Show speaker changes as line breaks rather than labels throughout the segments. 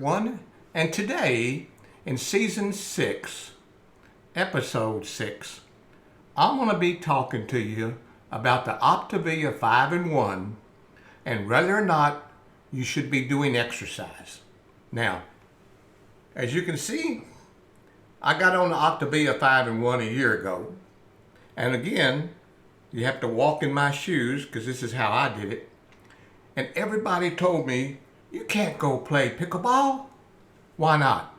everyone. And today, in Season 6, Episode 6, I'm going to be talking to you about the Optavia 5-in-1 and whether or not you should be doing exercise. Now, as you can see, I got on the Optavia 5-in-1 a year ago. And again, you have to walk in my shoes because this is how I did it. And everybody told me, you can't go play pickleball. Why not?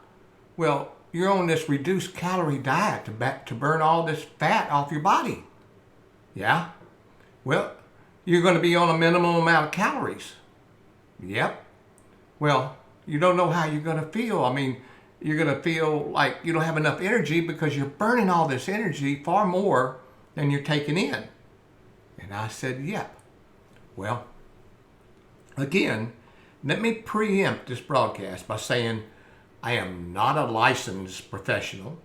Well, you're on this reduced calorie diet to burn all this fat off your body. Yeah? Well, you're going to be on a minimum amount of calories. Yep. Well, you don't know how you're going to feel. I mean, you're going to feel like you don't have enough energy because you're burning all this energy far more than you're taking in. And I said, yep. Well, again, let me preempt this broadcast by saying I am not a licensed professional.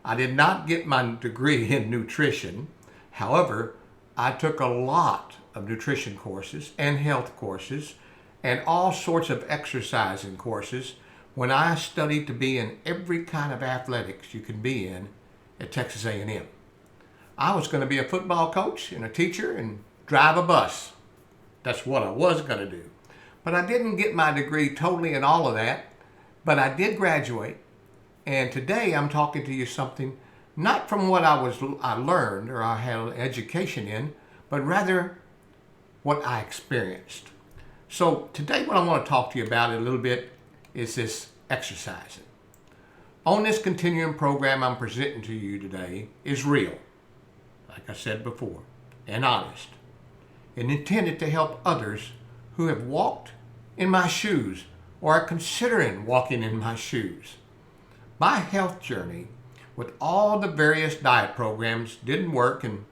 I did not get my degree in nutrition. However, I took a lot of nutrition courses and health courses and all sorts of exercising courses when I studied to be in every kind of athletics you can be in at Texas A&M. I was going to be a football coach and a teacher and drive a bus. That's what I was going to do. But I didn't get my degree totally in all of that, but I did graduate. And today I'm talking to you something not from what I learned or I had an education in, but rather what I experienced. So today what I want to talk to you about a little bit is this exercising. On this continuing program I'm presenting to you today is real, like I said before, and honest, and intended to help others who have walked in my shoes or are considering walking in my shoes. My health journey with all the various diet programs didn't work, and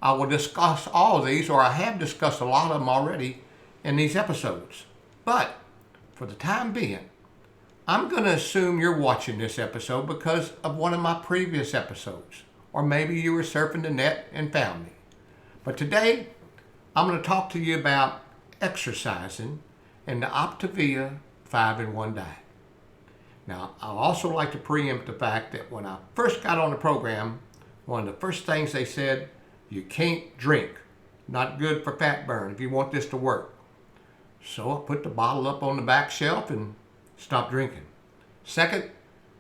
I will discuss all of these, or I have discussed a lot of them already in these episodes. But for the time being, I'm going to assume you're watching this episode because of one of my previous episodes, or maybe you were surfing the net and found me. But today, I'm going to talk to you about exercising and the Optavia 5-in-1 diet. Now, I'd also like to preempt the fact that when I first got on the program, one of the first things they said, you can't drink. Not good for fat burn if you want this to work. So I put the bottle up on the back shelf and stopped drinking. Second,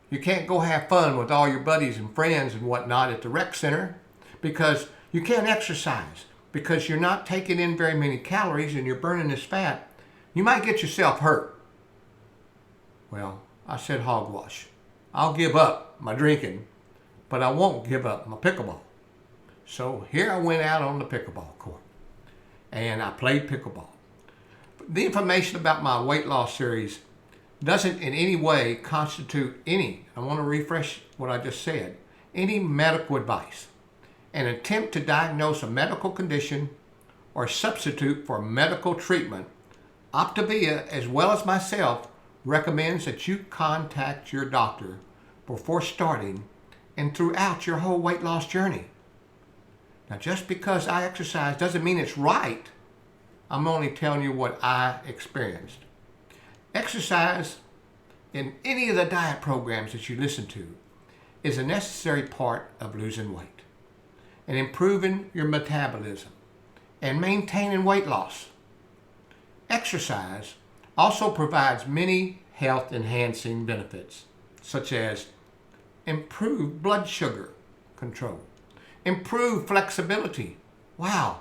you can't go have fun with all your buddies and friends and whatnot at the rec center because you can't exercise because you're not taking in very many calories and you're burning this fat. You might get yourself hurt. Well, I said hogwash. I'll give up my drinking, but I won't give up my pickleball. So here I went out on the pickleball court and I played pickleball. The information about my weight loss series doesn't in any way constitute I want to refresh what I just said, any medical advice. An attempt to diagnose a medical condition or substitute for medical treatment. Optavia, as well as myself, recommends that you contact your doctor before starting and throughout your whole weight loss journey. Now, just because I exercise doesn't mean it's right. I'm only telling you what I experienced. Exercise in any of the diet programs that you listen to is a necessary part of losing weight and improving your metabolism and maintaining weight loss. Exercise also provides many health-enhancing benefits, such as improved blood sugar control, improved flexibility. Wow,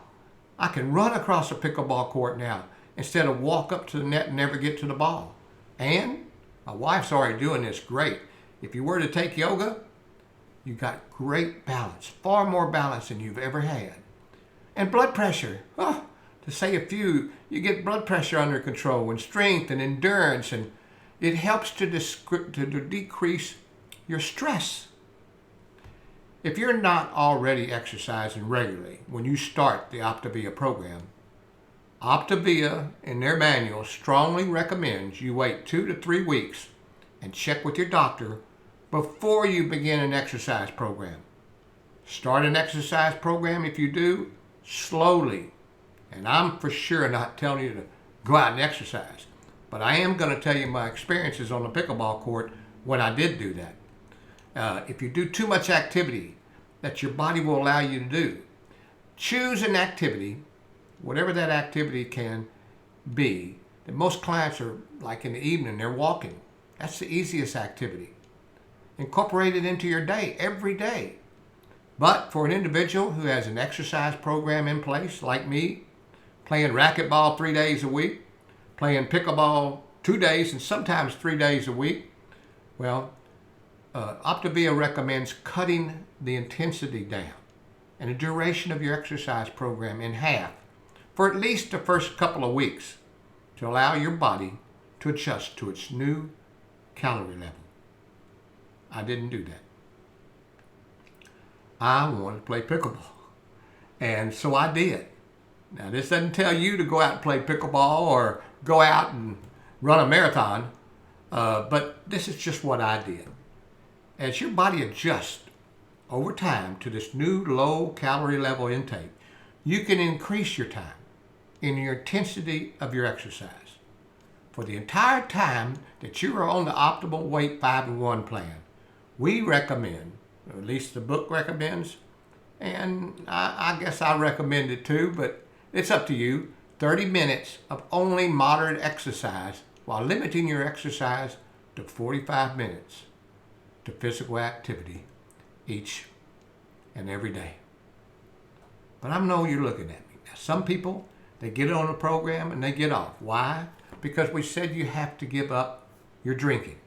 I can run across a pickleball court now instead of walk up to the net and never get to the ball. And my wife's already doing this great. If you were to take yoga, you got great balance, far more balance than you've ever had. And blood pressure, to say a few, you get blood pressure under control and strength and endurance, and it helps to decrease your stress. If you're not already exercising regularly when you start the Optavia program, Optavia in their manual strongly recommends you wait 2 to 3 weeks and check with your doctor before you begin an exercise program. Start an exercise program if you do, slowly. And I'm for sure not telling you to go out and exercise, But I am going to tell you my experiences on the pickleball court when I did do that. If you do too much activity that your body will allow you to do, choose an activity, whatever that activity can be. And most clients are like in the evening, they're walking. That's the easiest activity. Incorporate it into your day, every day. But for an individual who has an exercise program in place, like me, playing racquetball 3 days a week, playing pickleball 2 days and sometimes 3 days a week, well, Optavia recommends cutting the intensity down and the duration of your exercise program in half for at least the first couple of weeks to allow your body to adjust to its new calorie level. I didn't do that. I wanted to play pickleball, and so I did. Now, this doesn't tell you to go out and play pickleball or go out and run a marathon, but this is just what I did. As your body adjusts over time to this new low calorie level intake, you can increase your time in your intensity of your exercise. For the entire time that you are on the optimal weight 5-in-1 plan, we recommend, or at least the book recommends, and I guess I recommend it too, but it's up to you, 30 minutes of only moderate exercise while limiting your exercise to 45 minutes to physical activity each and every day. But I know you're looking at me. Now, some people, they get on a program and they get off. Why? Because we said you have to give up your drinking.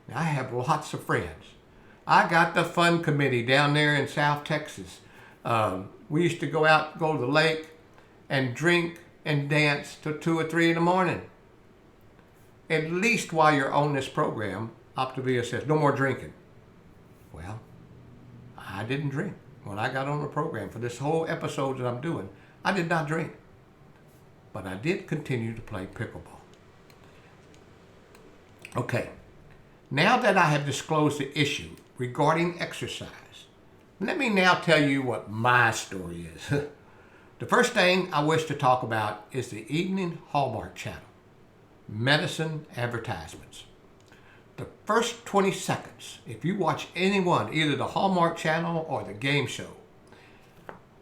Now, I have lots of friends. I got the fun committee down there in South Texas. We used to go to the lake and drink and dance till 2 or 3 in the morning. At least while you're on this program, Optavia says no more drinking. Well, I didn't drink. When I got on the program for this whole episode that I'm doing, I did not drink. But I did continue to play pickleball. Okay, now that I have disclosed the issue regarding exercise, let me now tell you what my story is. The first thing I wish to talk about is the evening Hallmark channel, medicine advertisements. The first 20 seconds, if you watch anyone, either the Hallmark channel or the game show,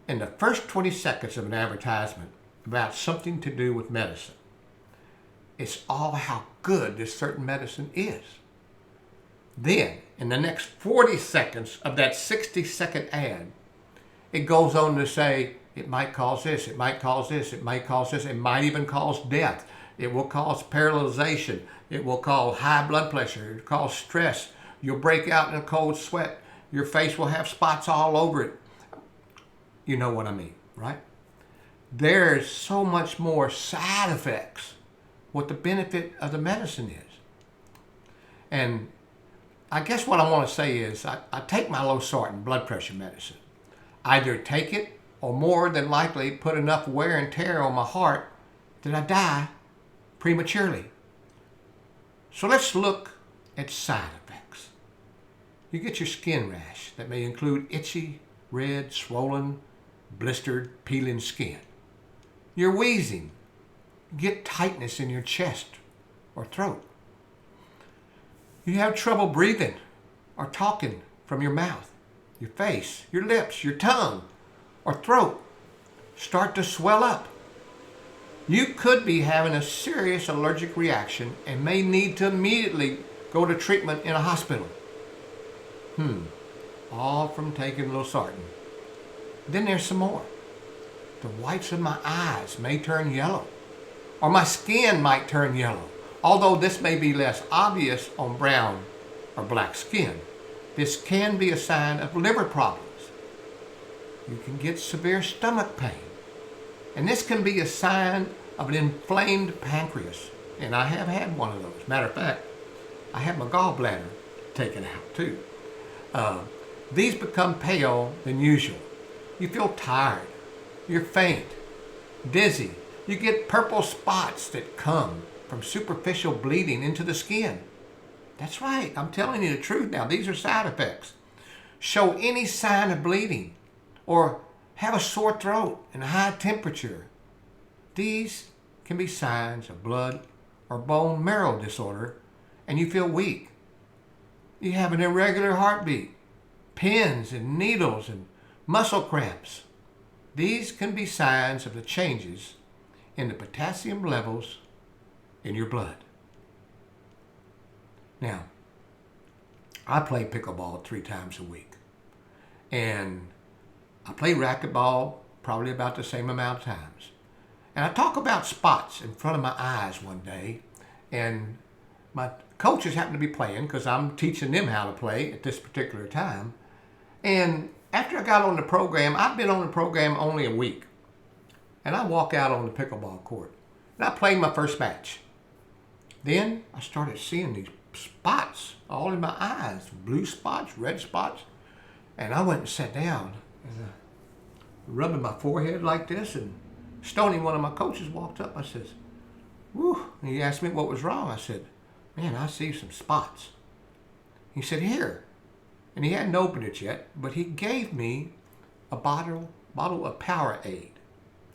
in the first 20 seconds of an advertisement about something to do with medicine, it's all how good this certain medicine is. Then, in the next 40 seconds of that 60-second ad, it goes on to say, it might cause this, it might cause this, it might cause this, it might even cause death. It will cause paralyzation. It will cause high blood pressure. It will cause stress. You'll break out in a cold sweat. Your face will have spots all over it. You know what I mean, right? There's so much more side effects what the benefit of the medicine is. And I guess what I want to say is I take my low sodium blood pressure medicine. Either take it or more than likely put enough wear and tear on my heart that I die prematurely. So let's look at side effects. You get your skin rash that may include itchy, red, swollen, blistered, peeling skin. You're wheezing. You get tightness in your chest or throat. You have trouble breathing or talking from your mouth, your face, your lips, your tongue, or throat start to swell up. You could be having a serious allergic reaction and may need to immediately go to treatment in a hospital. All from taking losartan. Then there's some more. The whites of my eyes may turn yellow, or my skin might turn yellow. Although this may be less obvious on brown or black skin, this can be a sign of liver problems. You can get severe stomach pain, and this can be a sign of an inflamed pancreas, and I have had one of those. Matter of fact, I had my gallbladder taken out too. These become pale than usual. You feel tired, you're faint, dizzy. You get purple spots that come from superficial bleeding into the skin. That's right, I'm telling you the truth now. These are side effects. Show any sign of bleeding or have a sore throat and a high temperature. These can be signs of blood or bone marrow disorder and you feel weak. You have an irregular heartbeat, pins and needles and muscle cramps. These can be signs of the changes in the potassium levels in your blood. Now, I play pickleball 3 times a week. And I play racquetball probably about the same amount of times. And I talk about spots in front of my eyes one day. And my coaches happen to be playing because I'm teaching them how to play at this particular time. And after I got on the program, I've been on the program only a week. And I walk out on the pickleball court. And I played my first match. Then I started seeing these spots all in my eyes, blue spots, red spots. And I went and sat down, and rubbing my forehead like this, and Stoney, one of my coaches, walked up. I says, "Whew," and he asked me what was wrong. I said, "Man, I see some spots." He said, "Here," and he hadn't opened it yet, but he gave me a bottle of Powerade.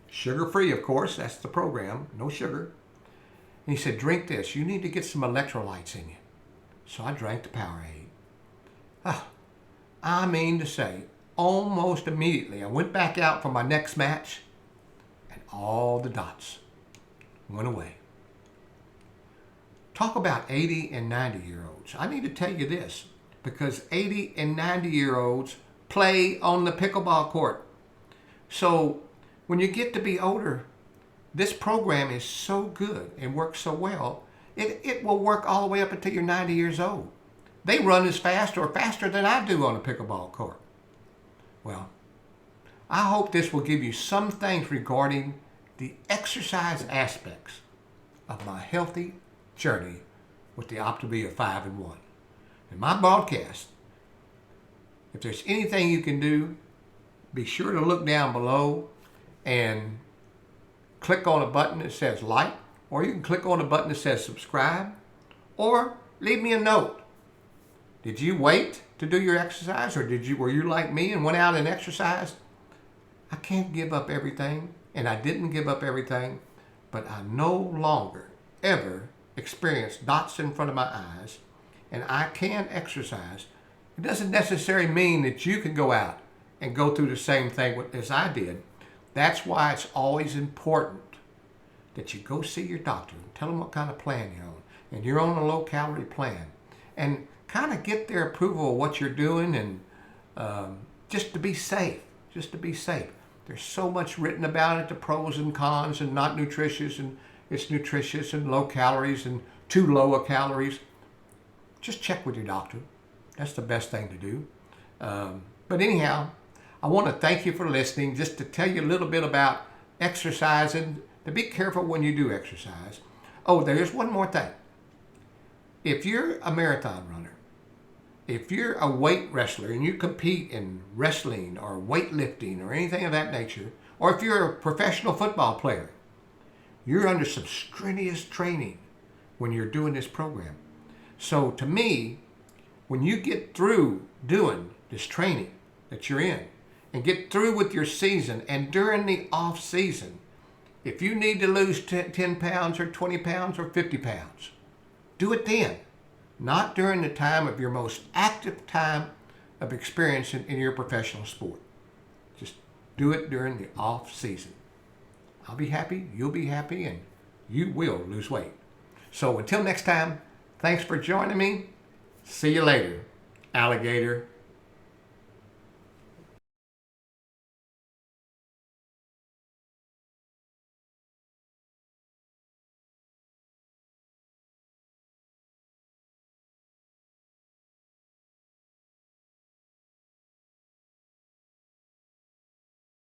Sugar-free, of course, that's the program, no sugar. And he said, "Drink this, you need to get some electrolytes in you." So I drank the Powerade. I mean to say, almost immediately, I went back out for my next match, and all the dots went away. Talk about 80 and 90-year-olds. I need to tell you this, because 80 and 90-year-olds play on the pickleball court. So when you get to be older, this program is so good and works so well, it will work all the way up until you're 90 years old. They run as fast or faster than I do on a pickleball court. Well, I hope this will give you some things regarding the exercise aspects of my healthy journey with the Optavia 5-in-1. In my broadcast, if there's anything you can do, be sure to look down below and click on a button that says like, or you can click on a button that says subscribe, or leave me a note. Did you wait to do your exercise, or were you like me and went out and exercised? I can't give up everything, and I didn't give up everything, but I no longer ever experience dots in front of my eyes, and I can exercise. It doesn't necessarily mean that you can go out and go through the same thing as I did. That's why it's always important that you go see your doctor and tell them what kind of plan you're on, and you're on a low-calorie plan, and kind of get their approval of what you're doing, and just to be safe. There's so much written about it, the pros and cons, and not nutritious, and it's nutritious, and low calories, and too low of calories. Just check with your doctor. That's the best thing to do. But anyhow, I want to thank you for listening. Just to tell you a little bit about exercising, to be careful when you do exercise. Oh, there's one more thing. If you're a marathon runner, if you're a weight wrestler and you compete in wrestling or weightlifting or anything of that nature, or if you're a professional football player, you're under some strenuous training when you're doing this program. So to me, when you get through doing this training that you're in and get through with your season, and during the off season, if you need to lose 10 pounds or 20 pounds or 50 pounds, do it then. Not during the time of your most active time of experience in your professional sport. Just do it during the off season. I'll be happy, you'll be happy, and you will lose weight. So until next time, thanks for joining me. See you later, alligator.